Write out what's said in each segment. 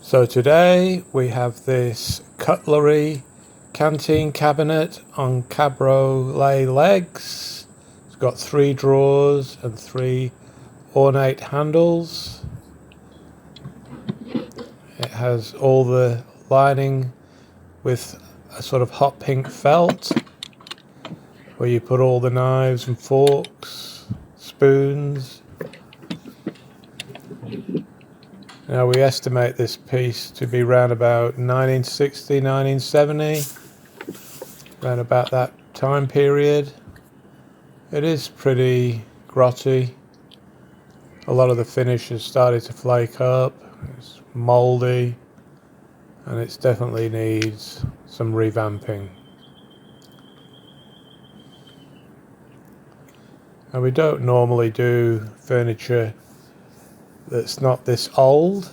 So today we have this Cutlery Canteen cabinet on cabriole legs. It's got 3 drawers and 3 ornate handles. It has all the lining with a sort of hot pink felt where you put all the knives and forks, spoons. Now we estimate this piece to be around about 1960, 1970, around about that time period. It is pretty grotty. A lot of the finish has started to flake up, it's mouldy, and it definitely needs some revamping. And we don't normally do furniture that's not this old.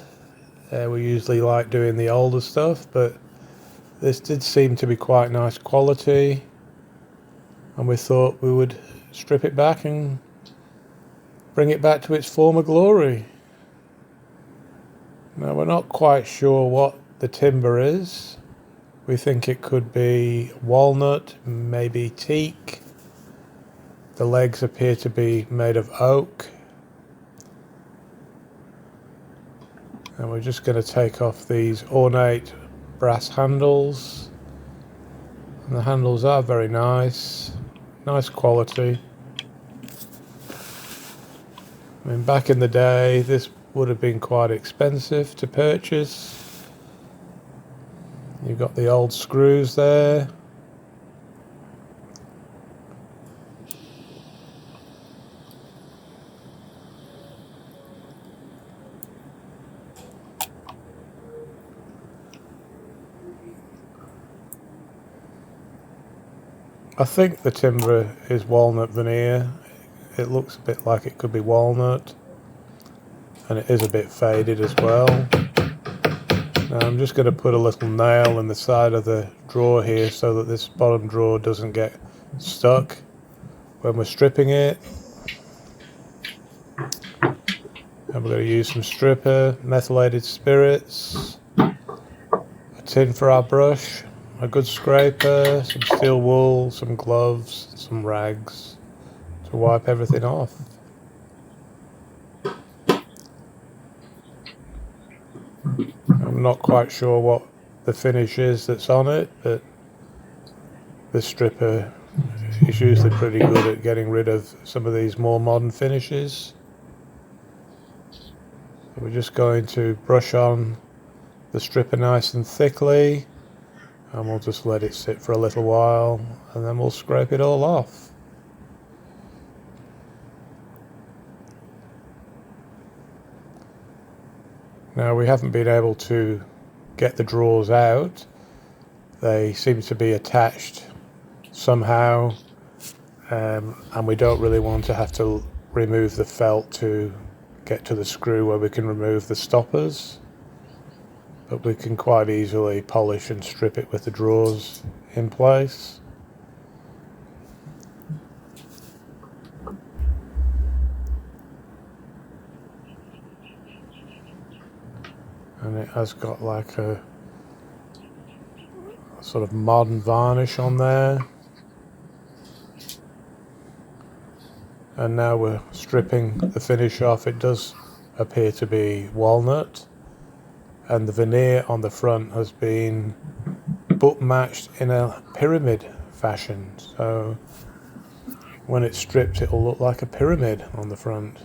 We usually like doing the older stuff, but this did seem to be quite nice quality, and we thought we would strip it back and bring it back to its former glory. Now we're not quite sure what the timber is. We think it could be walnut, maybe teak. The legs appear to be made of oak. And we're just going to take off these ornate brass handles. And the handles are very nice quality. I mean, back in the day, this would have been quite expensive to purchase. You've got the old screws there. I think the timber is walnut veneer. It looks a bit like it could be walnut, and it is a bit faded as well. Now I'm just going to put a little nail in the side of the drawer here so that this bottom drawer doesn't get stuck when we're stripping it. And we're going to use some stripper, methylated spirits, a tin for our brush, a good scraper, some steel wool, some gloves, some rags to wipe everything off. I'm not quite sure what the finish is that's on it, but this stripper is usually pretty good at getting rid of some of these more modern finishes. So we're just going to brush on the stripper nice and thickly, and we'll just let it sit for a little while, and then we'll scrape it all off. Now we haven't been able to get the drawers out. They seem to be attached somehow, and we don't really want to have to remove the felt to get to the screw where we can remove the stoppers. But we can quite easily polish and strip it with the drawers in place. And it has got like a sort of modern varnish on there. And now we're stripping the finish off. It does appear to be walnut. And the veneer on the front has been butt matched in a pyramid fashion. So when it's stripped, it'll look like a pyramid on the front.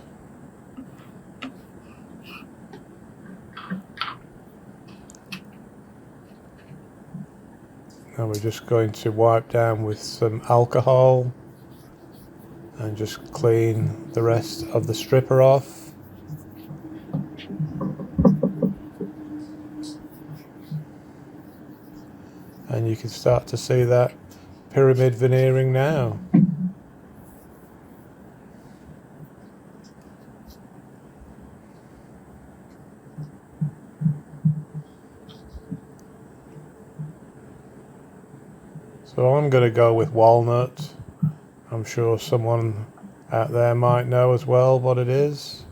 Now we're just going to wipe down with some alcohol and just clean the rest of the stripper off. And you can start to see that pyramid veneering now. So I'm going to go with walnut. I'm sure someone out there might know as well what it is.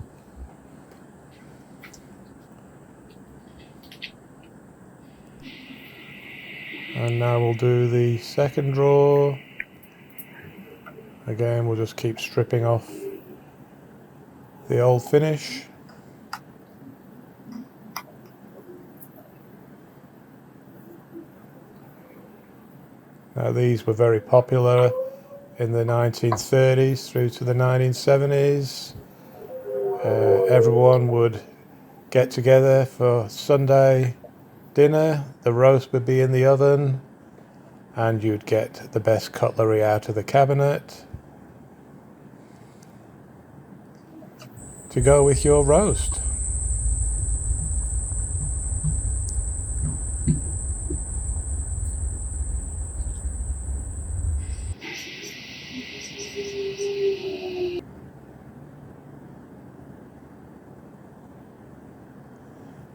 And now we'll do the second drawer. Again, we'll just keep stripping off the old finish. Now these were very popular in the 1930s through to the 1970s. Everyone would get together for Sunday dinner, the roast would be in the oven, and you'd get the best cutlery out of the cabinet to go with your roast.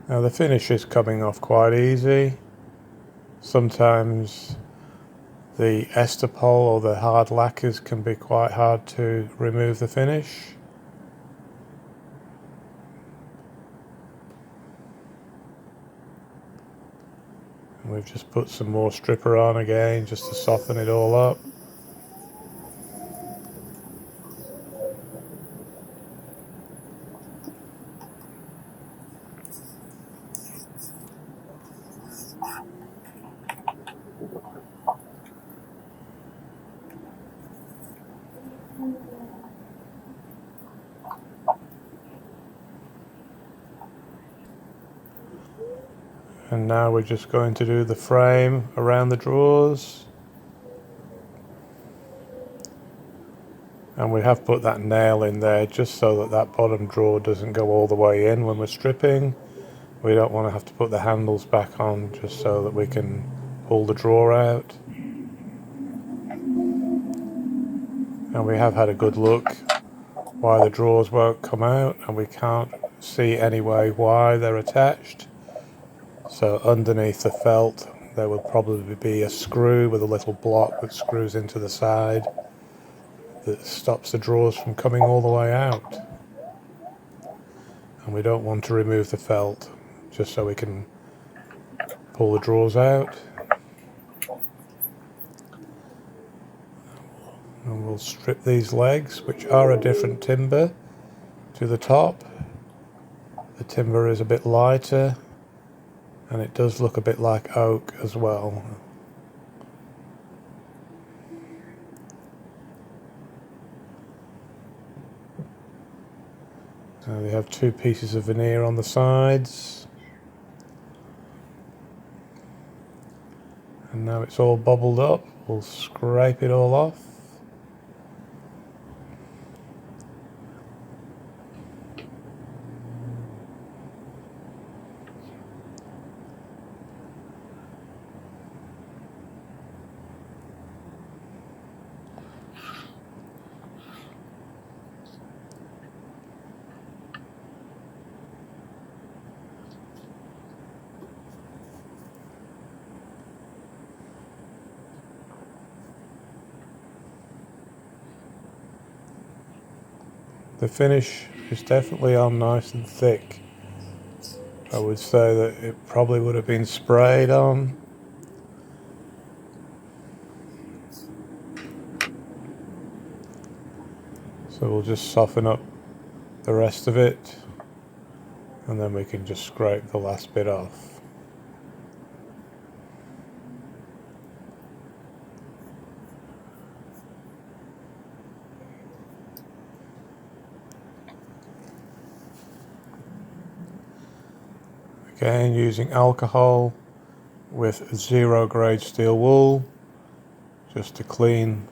Now the finish is coming off quite easy. Sometimes the Estopol or the hard lacquers can be quite hard to remove the finish. And we've just put some more stripper on again just to soften it all up. And now we're just going to do the frame around the drawers. And we have put that nail in there just so that that bottom drawer doesn't go all the way in when we're stripping. We don't want to have to put the handles back on just so that we can pull the drawer out. And we have had a good look why the drawers won't come out, and we can't see anyway why they're attached. So underneath the felt there will probably be a screw with a little block that screws into the side that stops the drawers from coming all the way out. And we don't want to remove the felt just so we can pull the drawers out. And we'll strip these legs, which are a different timber to the top. The timber is a bit lighter and it does look a bit like oak as well. Now we have two pieces of veneer on the sides. And now it's all bubbled up, we'll scrape it all off. The finish is definitely on nice and thick. I would say that it probably would have been sprayed on. So we'll just soften up the rest of it and then we can just scrape the last bit off. Again, using alcohol with 0 grade steel wool just to clean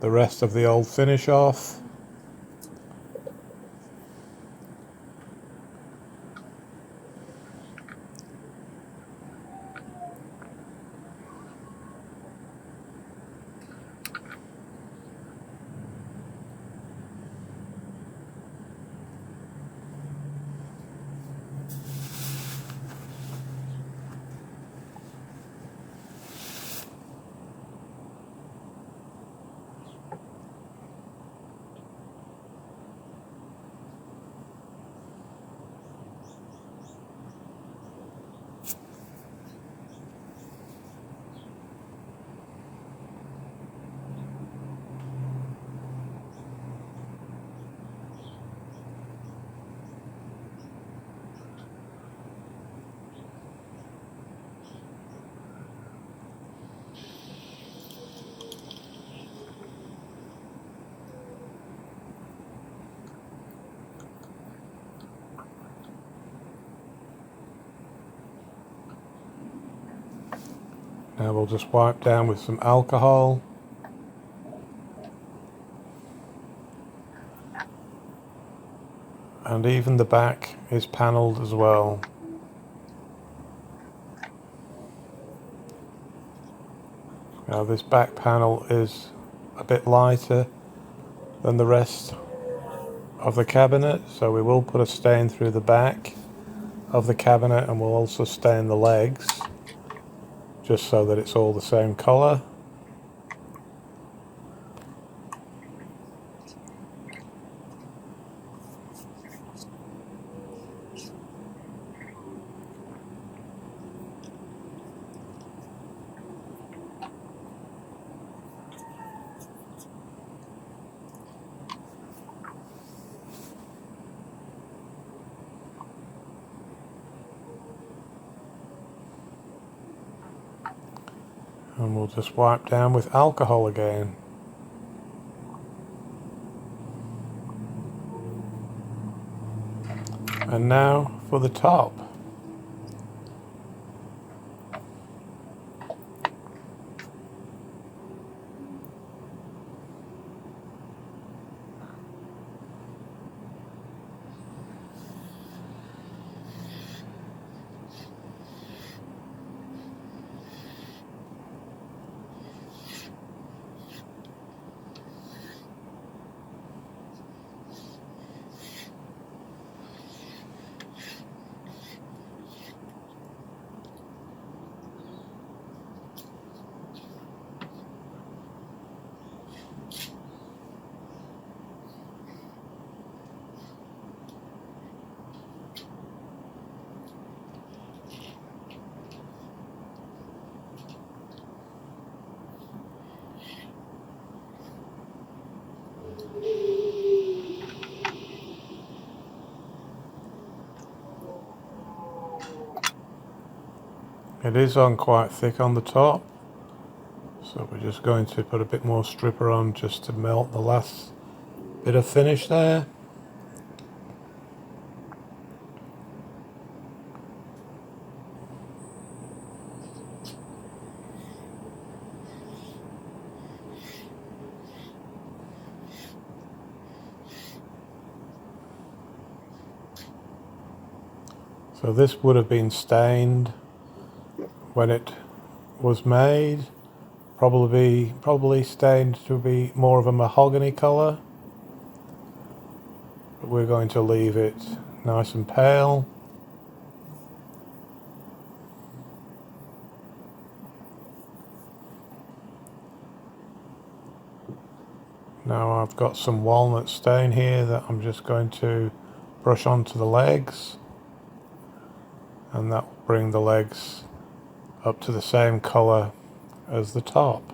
the rest of the old finish off. Now we'll just wipe down with some alcohol. And even the back is panelled as well. Now this back panel is a bit lighter than the rest of the cabinet, so we will put a stain through the back of the cabinet, and we'll also stain the legs just so that it's all the same colour. And we'll just wipe down with alcohol again. And now for the top. It is on quite thick on the top, so we're just going to put a bit more stripper on just to melt the last bit of finish there. So this would have been stained when it was made, probably stained to be more of a mahogany colour, but we're going to leave it nice and pale. Now I've got some walnut stain here that I'm just going to brush onto the legs, and that will bring the legs up to the same colour as the top.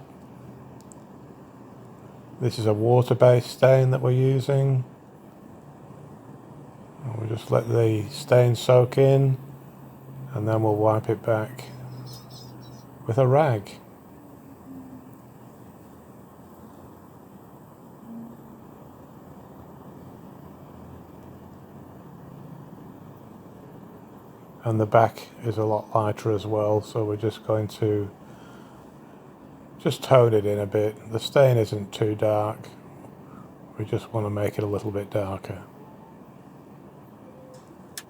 This is a water-based stain that we're using. And we'll just let the stain soak in, and then we'll wipe it back with a rag. And the back is a lot lighter as well, so we're just going to just tone it in a bit. The stain isn't too dark, we just want to make it a little bit darker.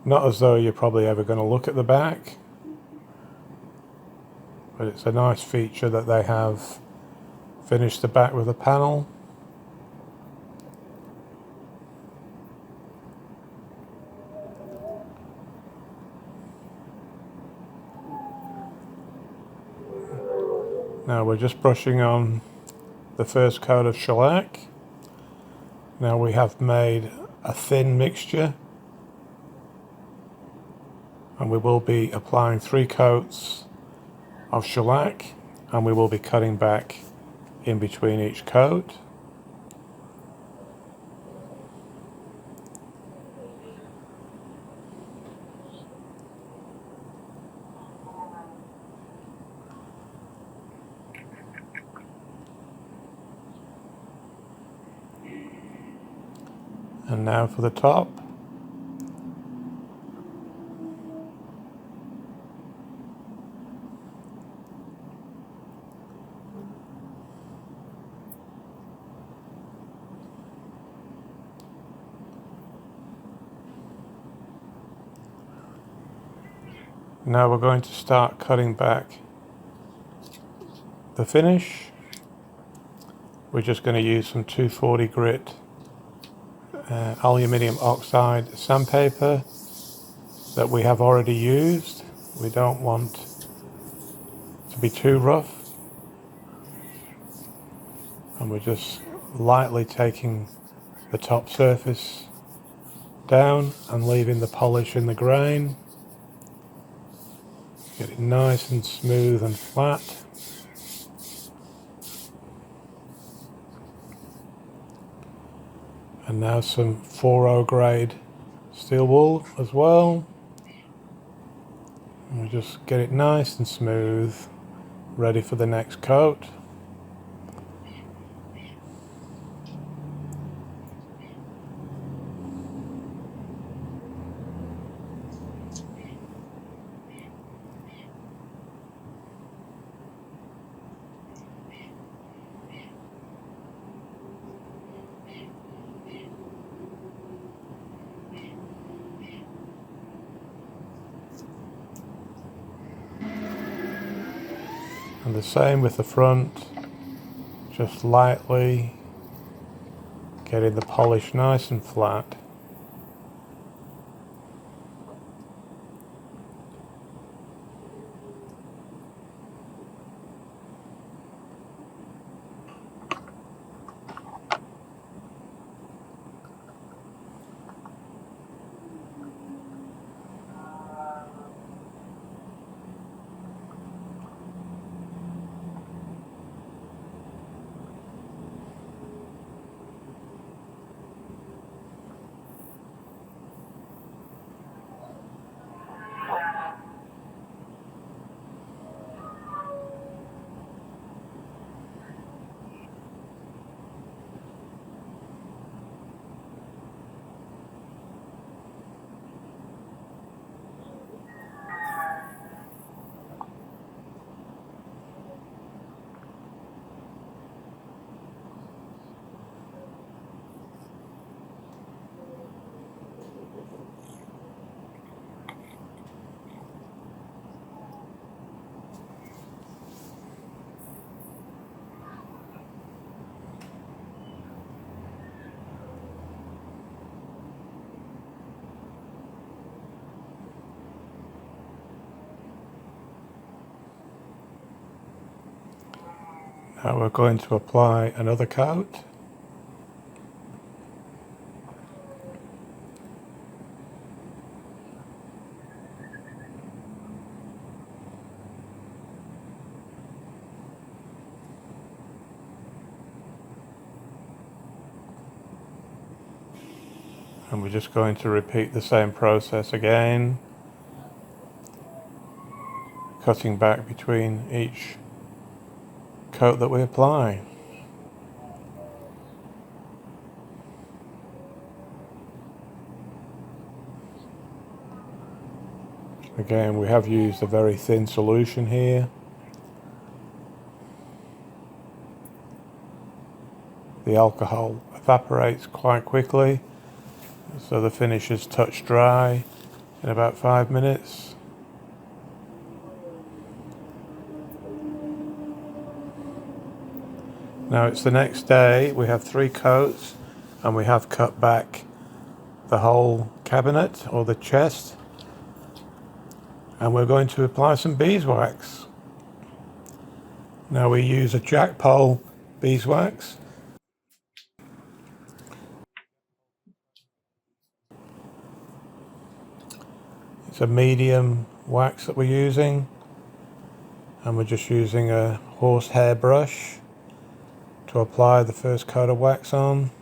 Not as though you're probably ever going to look at the back, but it's a nice feature that they have finished the back with a panel. Now we're just brushing on the first coat of shellac. Now we have made a thin mixture, and we will be applying 3 coats of shellac, and we will be cutting back in between each coat. And now for the top. Now we're going to start cutting back the finish. We're just going to use some 240 grit aluminium oxide sandpaper that we have already used. We don't want to be too rough, and we're just lightly taking the top surface down and leaving the polish in the grain. Get it nice and smooth and flat. And now some 4.0 grade steel wool as well. And we just get it nice and smooth, ready for the next coat. And the same with the front, just lightly getting the polish nice and flat. Now we're going to apply another coat. And we're just going to repeat the same process again, cutting back between each coat that we apply. Again, we have used a very thin solution here. The alcohol evaporates quite quickly, so the finish is touch dry in about 5 minutes. Now it's the next day, we have 3 coats, and we have cut back the whole cabinet or the chest, and we're going to apply some beeswax. Now we use a jack pole beeswax. It's a medium wax that we're using, and we're just using a horsehair brush to apply the first coat of wax on.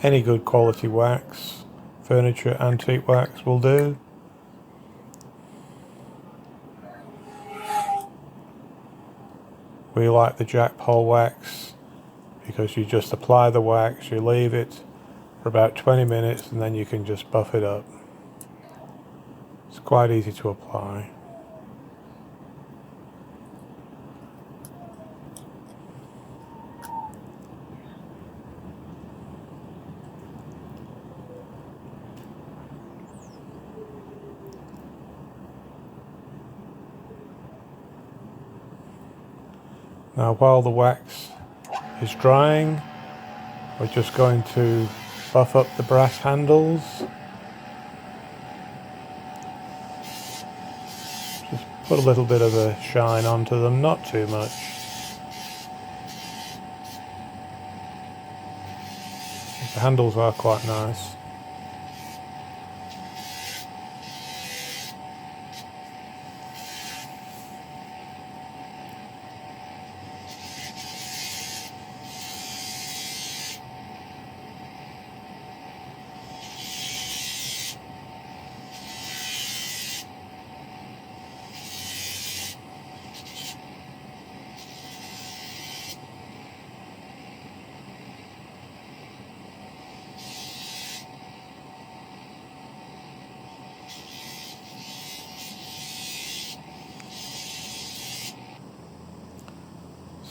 Any good quality wax, furniture, antique wax will do. We like the jack pole wax because you just apply the wax, you leave it for about 20 minutes and then you can just buff it up. It's quite easy to apply. Now while the wax is drying, we're just going to buff up the brass handles. Just put a little bit of a shine onto them, not too much. The handles are quite nice.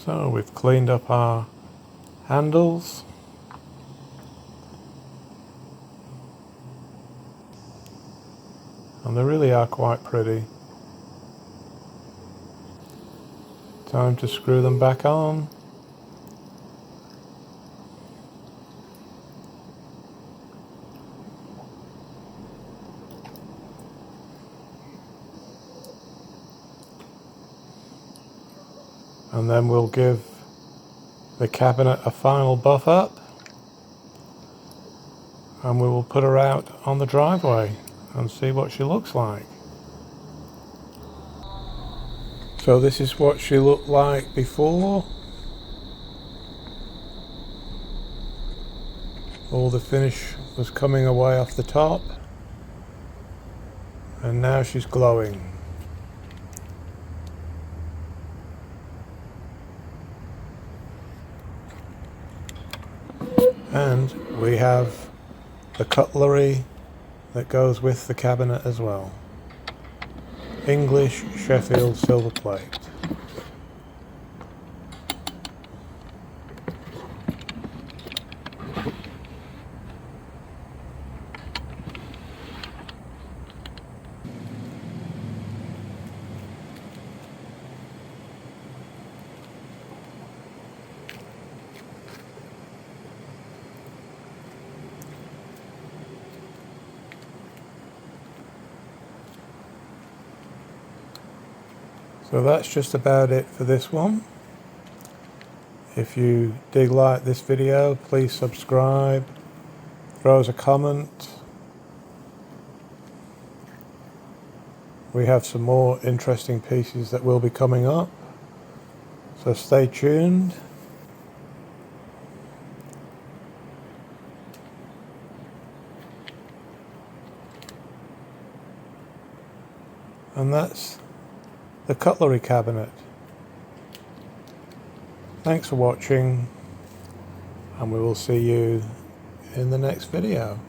So we've cleaned up our handles. And they really are quite pretty. Time to screw them back on. And then we'll give the cabinet a final buff up and we will put her out on the driveway and see what she looks like. So this is what she looked like before. All the finish was coming away off the top and now she's glowing. And we have the cutlery that goes with the cabinet as well. English Sheffield silver plate. So that's just about it for this one. If you did like this video, please subscribe, throw us a comment. We have some more interesting pieces that will be coming up, so stay tuned. And that's the cutlery cabinet. Thanks for watching, and we will see you in the next video.